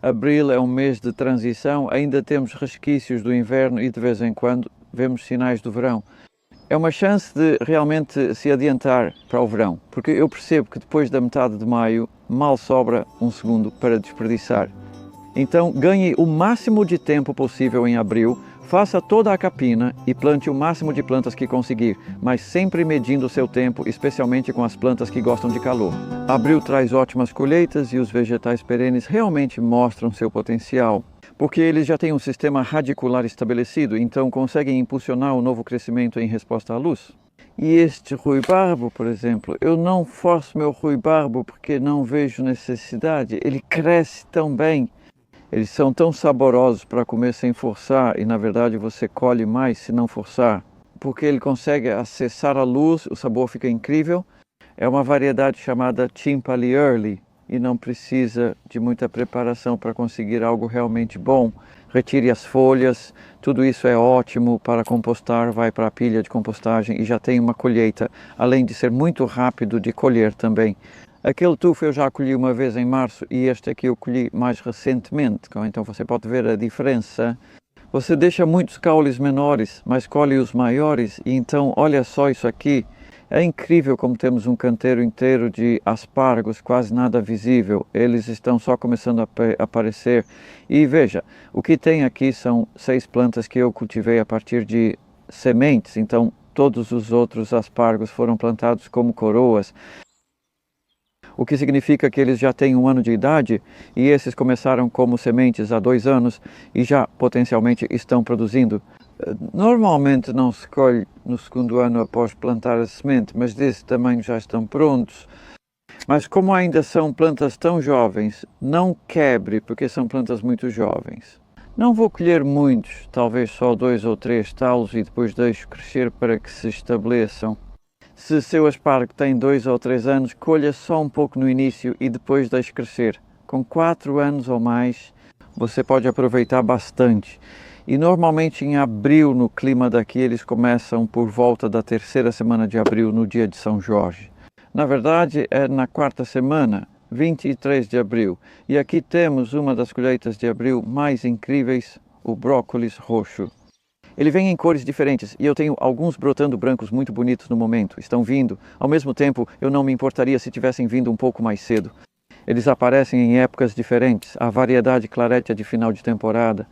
Abril é um mês de transição, ainda temos resquícios do inverno e de vez em quando vemos sinais do verão. É uma chance de realmente se adiantar para o verão, porque eu percebo que depois da metade de maio mal sobra um segundo para desperdiçar. Então ganhe o máximo de tempo possível em abril, faça toda a capina e plante o máximo de plantas que conseguir, mas sempre medindo o seu tempo, especialmente com as plantas que gostam de calor. Abril traz ótimas colheitas e os vegetais perenes realmente mostram seu potencial, porque eles já têm um sistema radicular estabelecido, então conseguem impulsionar o novo crescimento em resposta à luz. E este ruibarbo, por exemplo, eu não forço meu ruibarbo porque não vejo necessidade, ele cresce tão bem. Eles são tão saborosos para comer sem forçar e, na verdade, você colhe mais se não forçar. Porque ele consegue acessar a luz, o sabor fica incrível. É uma variedade chamada Chimpali Early e não precisa de muita preparação para conseguir algo realmente bom. Retire as folhas, tudo isso é ótimo para compostar, vai para a pilha de compostagem e já tem uma colheita, além de ser muito rápido de colher também. Aquele tufo eu já colhi uma vez em março e este aqui eu colhi mais recentemente, então você pode ver a diferença. Você deixa muitos caules menores, mas colhe os maiores e então olha só isso aqui. É incrível como temos um canteiro inteiro de aspargos, quase nada visível. Eles estão só começando a aparecer. E veja, o que tem aqui são 6 plantas que eu cultivei a partir de sementes, então todos os outros aspargos foram plantados como coroas. O que significa que eles já têm 1 ano de idade e esses começaram como sementes há 2 anos e já potencialmente estão produzindo. Normalmente não se colhe no 2º ano após plantar a semente, mas desse tamanho já estão prontos. Mas como ainda são plantas tão jovens, não quebre porque são plantas muito jovens. Não vou colher muitos, talvez só 2 ou 3 talos e depois deixo crescer para que se estabeleçam. Se seu aspargo tem 2 ou 3 anos, colha só um pouco no início e depois deixe crescer. Com 4 anos ou mais, você pode aproveitar bastante. E normalmente em abril, no clima daqui, eles começam por volta da 3ª semana de abril, no dia de São Jorge. Na verdade, é na 4ª semana, 23 de abril. E aqui temos uma das colheitas de abril mais incríveis, o brócolis roxo. Ele vem em cores diferentes e eu tenho alguns brotando brancos muito bonitos no momento. Estão vindo. Ao mesmo tempo, eu não me importaria se tivessem vindo um pouco mais cedo. Eles aparecem em épocas diferentes. A variedade clarete é de final de temporada.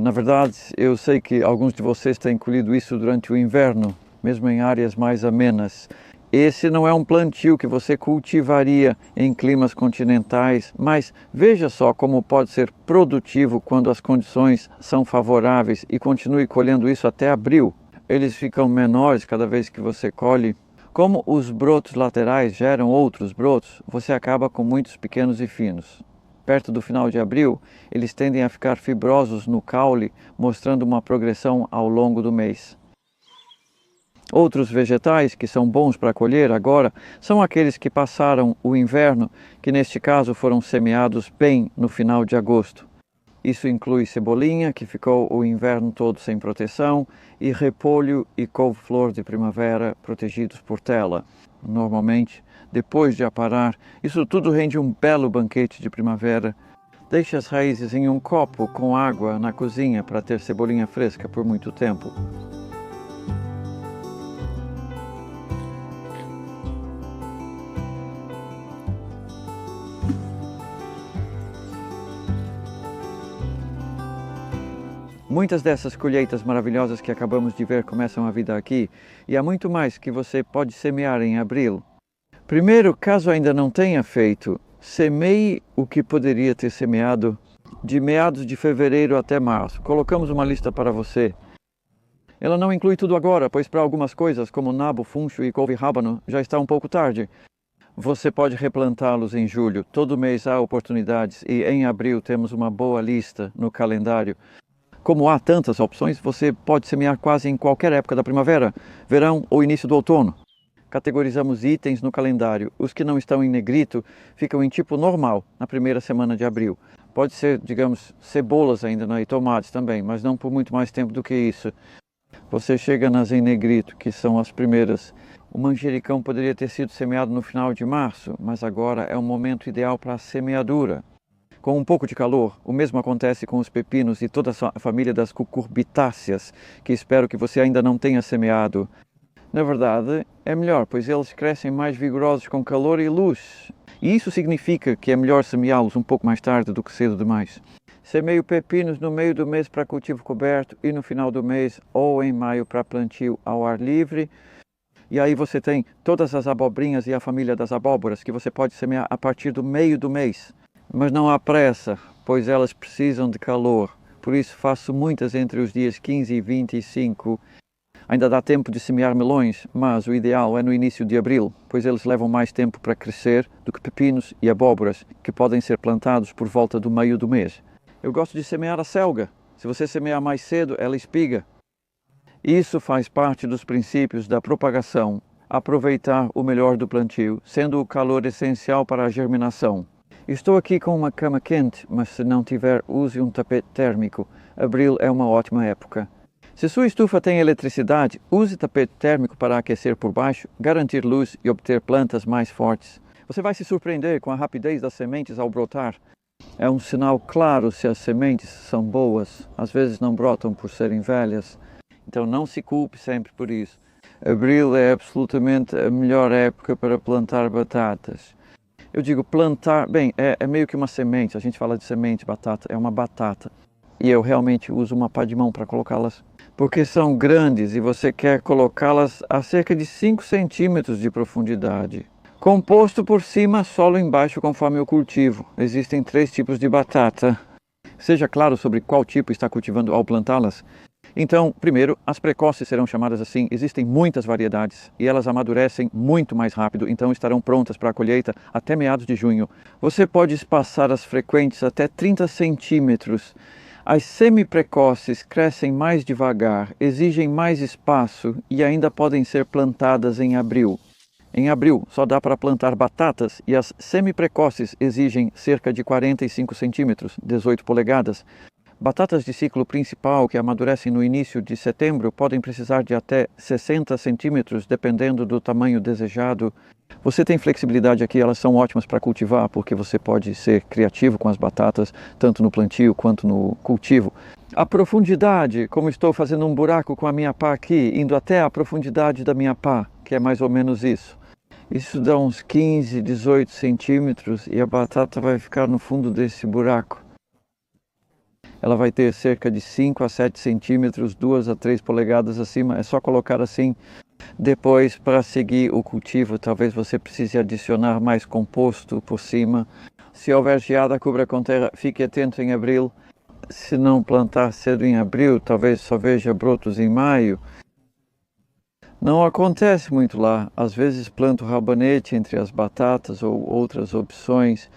Na verdade, eu sei que alguns de vocês têm colhido isso durante o inverno, mesmo em áreas mais amenas. Esse não é um plantio que você cultivaria em climas continentais, mas veja só como pode ser produtivo quando as condições são favoráveis e continue colhendo isso até abril. Eles ficam menores cada vez que você colhe. Como os brotos laterais geram outros brotos, você acaba com muitos pequenos e finos. Perto do final de abril, eles tendem a ficar fibrosos no caule, mostrando uma progressão ao longo do mês. Outros vegetais que são bons para colher agora são aqueles que passaram o inverno, que neste caso foram semeados bem no final de agosto. Isso inclui cebolinha, que ficou o inverno todo sem proteção, e repolho e couve-flor de primavera protegidos por tela. Normalmente, depois de aparar, isso tudo rende um belo banquete de primavera. Deixe as raízes em um copo com água na cozinha para ter cebolinha fresca por muito tempo. Muitas dessas colheitas maravilhosas que acabamos de ver começam a vida aqui, e há muito mais que você pode semear em abril. Primeiro, caso ainda não tenha feito, semeie o que poderia ter semeado de meados de fevereiro até março. Colocamos uma lista para você. Ela não inclui tudo agora, pois para algumas coisas, como nabo, funcho e couve-rábano, já está um pouco tarde. Você pode replantá-los em julho. Todo mês há oportunidades e em abril temos uma boa lista no calendário. Como há tantas opções, você pode semear quase em qualquer época da primavera, verão ou início do outono. Categorizamos itens no calendário. Os que não estão em negrito ficam em tipo normal na 1ª semana de abril. Pode ser, digamos, cebolas ainda, né? E tomates também, mas não por muito mais tempo do que isso. Você chega nas em negrito, que são as primeiras. O manjericão poderia ter sido semeado no final de março, mas agora é o momento ideal para a semeadura. com um pouco de calor. O mesmo acontece com os pepinos e toda a família das cucurbitáceas, que espero que você ainda não tenha semeado. Na verdade, é melhor, pois eles crescem mais vigorosos com calor e luz. E isso significa que é melhor semeá-los um pouco mais tarde do que cedo demais. Semeio pepinos no meio do mês para cultivo coberto e no final do mês ou em maio para plantio ao ar livre. E aí você tem todas as abobrinhas e a família das abóboras que você pode semear a partir do meio do mês. Mas não há pressa, pois elas precisam de calor. Por isso faço muitas entre os dias 15 e 25. Ainda dá tempo de semear melões, mas o ideal é no início de abril, pois eles levam mais tempo para crescer do que pepinos e abóboras, que podem ser plantados por volta do meio do mês. Eu gosto de semear a selga. Se você semear mais cedo, ela espiga. Isso faz parte dos princípios da propagação, aproveitar o melhor do plantio, sendo o calor essencial para a germinação. Estou aqui com uma cama quente, mas se não tiver, use um tapete térmico. Abril é uma ótima época. Se sua estufa tem eletricidade, use tapete térmico para aquecer por baixo, garantir luz e obter plantas mais fortes. Você vai se surpreender com a rapidez das sementes ao brotar. É um sinal claro se as sementes são boas. Às vezes não brotam por serem velhas. Então não se culpe sempre por isso. Abril é absolutamente a melhor época para plantar batatas. Eu digo plantar, bem, é meio que uma semente. A gente fala de semente, batata, é uma batata. E eu realmente uso uma pá de mão para colocá-las, porque são grandes e você quer colocá-las a cerca de 5 centímetros de profundidade. Composto por cima, solo embaixo conforme o cultivo. Existem 3 tipos de batata. Seja claro sobre qual tipo está cultivando ao plantá-las. Então, primeiro, as precoces serão chamadas assim. Existem muitas variedades e elas amadurecem muito mais rápido, então estarão prontas para a colheita até meados de junho. Você pode espaçar as frequentes até 30 centímetros. As semi-precoces crescem mais devagar, exigem mais espaço e ainda podem ser plantadas em abril. Em abril só dá para plantar batatas e as semi-precoces exigem cerca de 45 centímetros, 18 polegadas. Batatas de ciclo principal que amadurecem no início de setembro podem precisar de até 60 centímetros, dependendo do tamanho desejado. Você tem flexibilidade aqui, elas são ótimas para cultivar, porque você pode ser criativo com as batatas, tanto no plantio quanto no cultivo. A profundidade, como estou fazendo um buraco com a minha pá aqui, indo até a profundidade da minha pá, que é mais ou menos isso. Isso dá uns 15, 18 centímetros e a batata vai ficar no fundo desse buraco. Ela vai ter cerca de 5 a 7 centímetros, 2 a 3 polegadas acima. É só colocar assim. Depois, para seguir o cultivo, talvez você precise adicionar mais composto por cima. Se houver geada, cubra com terra. Fique atento em abril. Se não plantar cedo em abril, talvez só veja brotos em maio. Não acontece muito lá. Às vezes planto rabanete entre as batatas ou outras opções.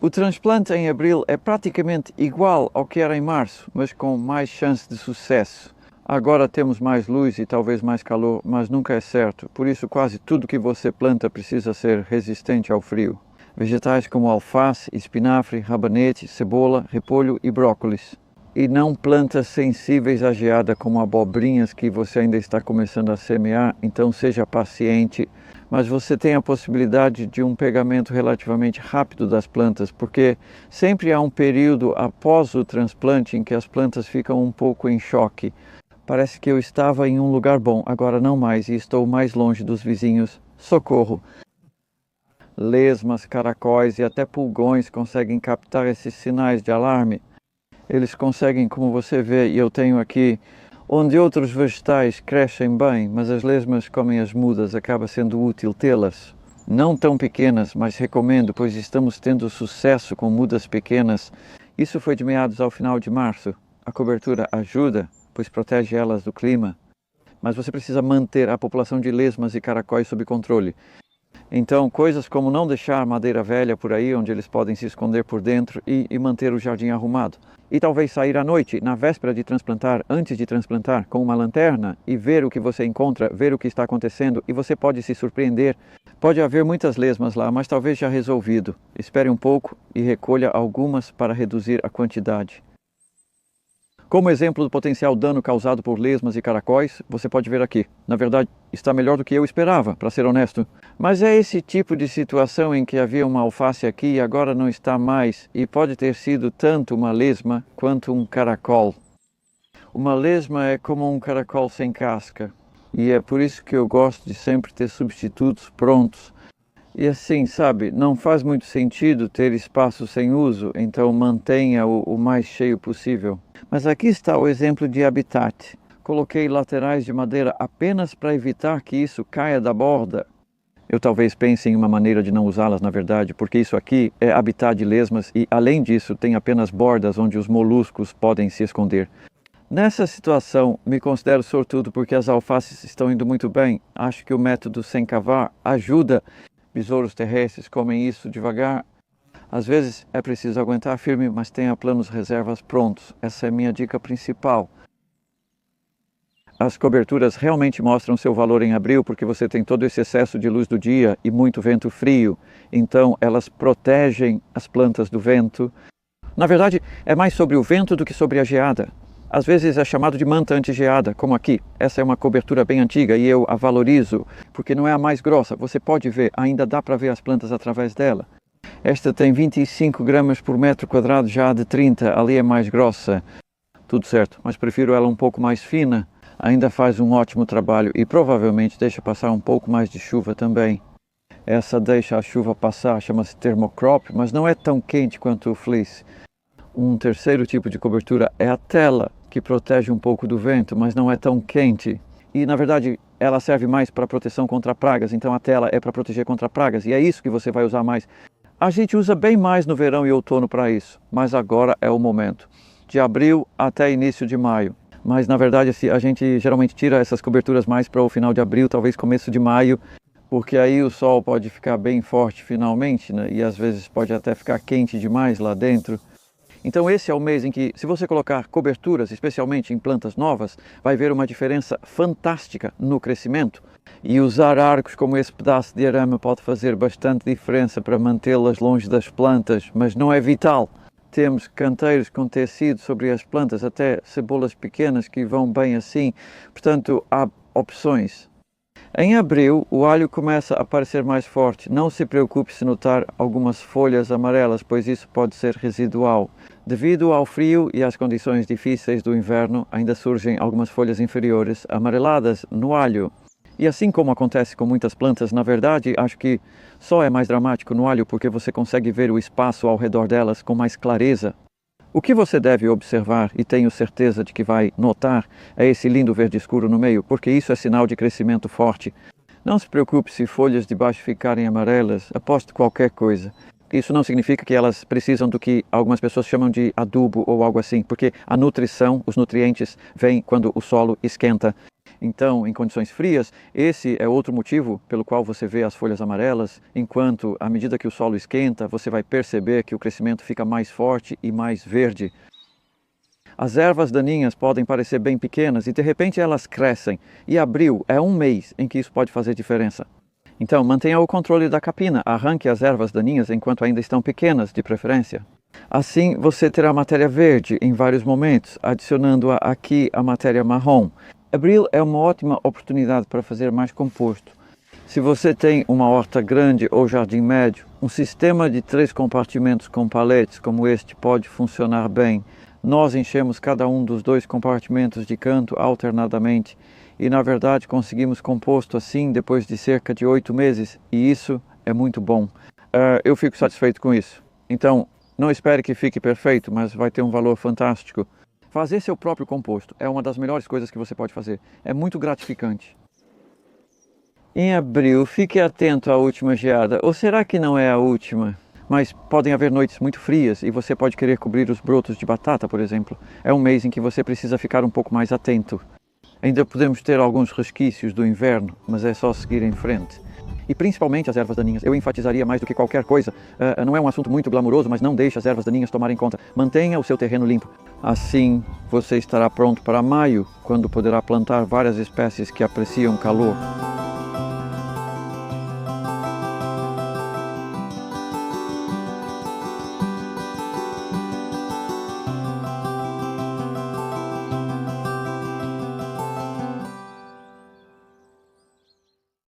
O transplante em abril é praticamente igual ao que era em março, mas com mais chance de sucesso. Agora temos mais luz e talvez mais calor, mas nunca é certo. Por isso quase tudo que você planta precisa ser resistente ao frio. Vegetais como alface, espinafre, rabanete, cebola, repolho e brócolis. E não plantas sensíveis à geada como abobrinhas que você ainda está começando a semear, então seja paciente. Mas você tem a possibilidade de um pegamento relativamente rápido das plantas, porque sempre há um período após o transplante em que as plantas ficam um pouco em choque. Parece que eu estava em um lugar bom, agora não mais, e estou mais longe dos vizinhos. Socorro! Lesmas, caracóis e até pulgões conseguem captar esses sinais de alarme. Eles conseguem, como você vê, e eu tenho aqui, onde outros vegetais crescem bem, mas as lesmas comem as mudas, acaba sendo útil tê-las. Não tão pequenas, mas recomendo, pois estamos tendo sucesso com mudas pequenas. Isso foi de meados ao final de março. A cobertura ajuda, pois protege elas do clima. Mas você precisa manter a população de lesmas e caracóis sob controle. Então, coisas como não deixar madeira velha por aí, onde eles podem se esconder por dentro e manter o jardim arrumado. E talvez sair à noite, na véspera de transplantar, antes de transplantar, com uma lanterna e ver o que você encontra, ver o que está acontecendo e você pode se surpreender. Pode haver muitas lesmas lá, mas talvez já resolvido. Espere um pouco e recolha algumas para reduzir a quantidade. Como exemplo do potencial dano causado por lesmas e caracóis, você pode ver aqui. Na verdade, está melhor do que eu esperava, para ser honesto. Mas é esse tipo de situação em que havia uma alface aqui e agora não está mais, e pode ter sido tanto uma lesma quanto um caracol. Uma lesma é como um caracol sem casca, e é por isso que eu gosto de sempre ter substitutos prontos. E assim, sabe, não faz muito sentido ter espaço sem uso, então mantenha-o o mais cheio possível. Mas aqui está o exemplo de habitat. Coloquei laterais de madeira apenas para evitar que isso caia da borda. Eu talvez pense em uma maneira de não usá-las, na verdade, porque isso aqui é habitat de lesmas e, além disso, tem apenas bordas onde os moluscos podem se esconder. Nessa situação, me considero sortudo porque as alfaces estão indo muito bem. Acho que o método sem cavar ajuda. Besouros terrestres comem isso devagar. Às vezes é preciso aguentar firme, mas tenha planos reservas prontos. Essa é minha dica principal. As coberturas realmente mostram seu valor em abril porque você tem todo esse excesso de luz do dia e muito vento frio. Então elas protegem as plantas do vento. Na verdade, é mais sobre o vento do que sobre a geada. Às vezes é chamado de manta anti-geada, como aqui. Essa é uma cobertura bem antiga e eu a valorizo, porque não é a mais grossa. Você pode ver, ainda dá para ver as plantas através dela. Esta tem 25 gramas por metro quadrado, já a de 30, ali é mais grossa. Tudo certo, mas prefiro ela um pouco mais fina. Ainda faz um ótimo trabalho e provavelmente deixa passar um pouco mais de chuva também. Essa deixa a chuva passar, chama-se thermocrop, mas não é tão quente quanto o fleece. Um terceiro tipo de cobertura é a tela, que protege um pouco do vento, mas não é tão quente. E, na verdade, ela serve mais para proteção contra pragas, então a tela é para proteger contra pragas, e é isso que você vai usar mais. A gente usa bem mais no verão e outono para isso, mas agora é o momento. De abril até início de maio. Mas, na verdade, a gente geralmente tira essas coberturas mais para o final de abril, talvez começo de maio, porque aí o sol pode ficar bem forte finalmente, né? E às vezes pode até ficar quente demais lá dentro. Então esse é o mês em que, se você colocar coberturas, especialmente em plantas novas, vai ver uma diferença fantástica no crescimento. E usar arcos como esse pedaço de arame pode fazer bastante diferença para mantê-las longe das plantas, mas não é vital. Temos canteiros com tecido sobre as plantas, até cebolas pequenas que vão bem assim, portanto há opções. Em abril, o alho começa a parecer mais forte. Não se preocupe se notar algumas folhas amarelas, pois isso pode ser residual. Devido ao frio e às condições difíceis do inverno, ainda surgem algumas folhas inferiores amareladas no alho. E assim como acontece com muitas plantas, na verdade, acho que só é mais dramático no alho porque você consegue ver o espaço ao redor delas com mais clareza. O que você deve observar, e tenho certeza de que vai notar, é esse lindo verde escuro no meio, porque isso é sinal de crescimento forte. Não se preocupe se folhas de baixo ficarem amarelas, aposte qualquer coisa. Isso não significa que elas precisam do que algumas pessoas chamam de adubo ou algo assim, porque a nutrição, os nutrientes, vêm quando o solo esquenta. Então, em condições frias, esse é outro motivo pelo qual você vê as folhas amarelas, enquanto, à medida que o solo esquenta, você vai perceber que o crescimento fica mais forte e mais verde. As ervas daninhas podem parecer bem pequenas e, de repente, elas crescem. E abril é um mês em que isso pode fazer diferença. Então, mantenha o controle da capina, arranque as ervas daninhas enquanto ainda estão pequenas, de preferência. Assim, você terá matéria verde em vários momentos, adicionando aqui a matéria marrom. Abril é uma ótima oportunidade para fazer mais composto. Se você tem uma horta grande ou jardim médio, um sistema de 3 compartimentos com paletes como este pode funcionar bem. Nós enchemos cada um dos 2 compartimentos de canto alternadamente e, na verdade, conseguimos composto assim depois de cerca de 8 meses e isso é muito bom. Eu fico satisfeito com isso. Então, não espere que fique perfeito, mas vai ter um valor fantástico. Fazer seu próprio composto é uma das melhores coisas que você pode fazer. É muito gratificante. Em abril, fique atento à última geada. Ou será que não é a última? Mas podem haver noites muito frias e você pode querer cobrir os brotos de batata, por exemplo. É um mês em que você precisa ficar um pouco mais atento. Ainda podemos ter alguns resquícios do inverno, mas é só seguir em frente. E principalmente as ervas daninhas. Eu enfatizaria mais do que qualquer coisa. Não é um assunto muito glamuroso, mas não deixe as ervas daninhas tomarem conta. Mantenha o seu terreno limpo. Assim, você estará pronto para maio, quando poderá plantar várias espécies que apreciam calor.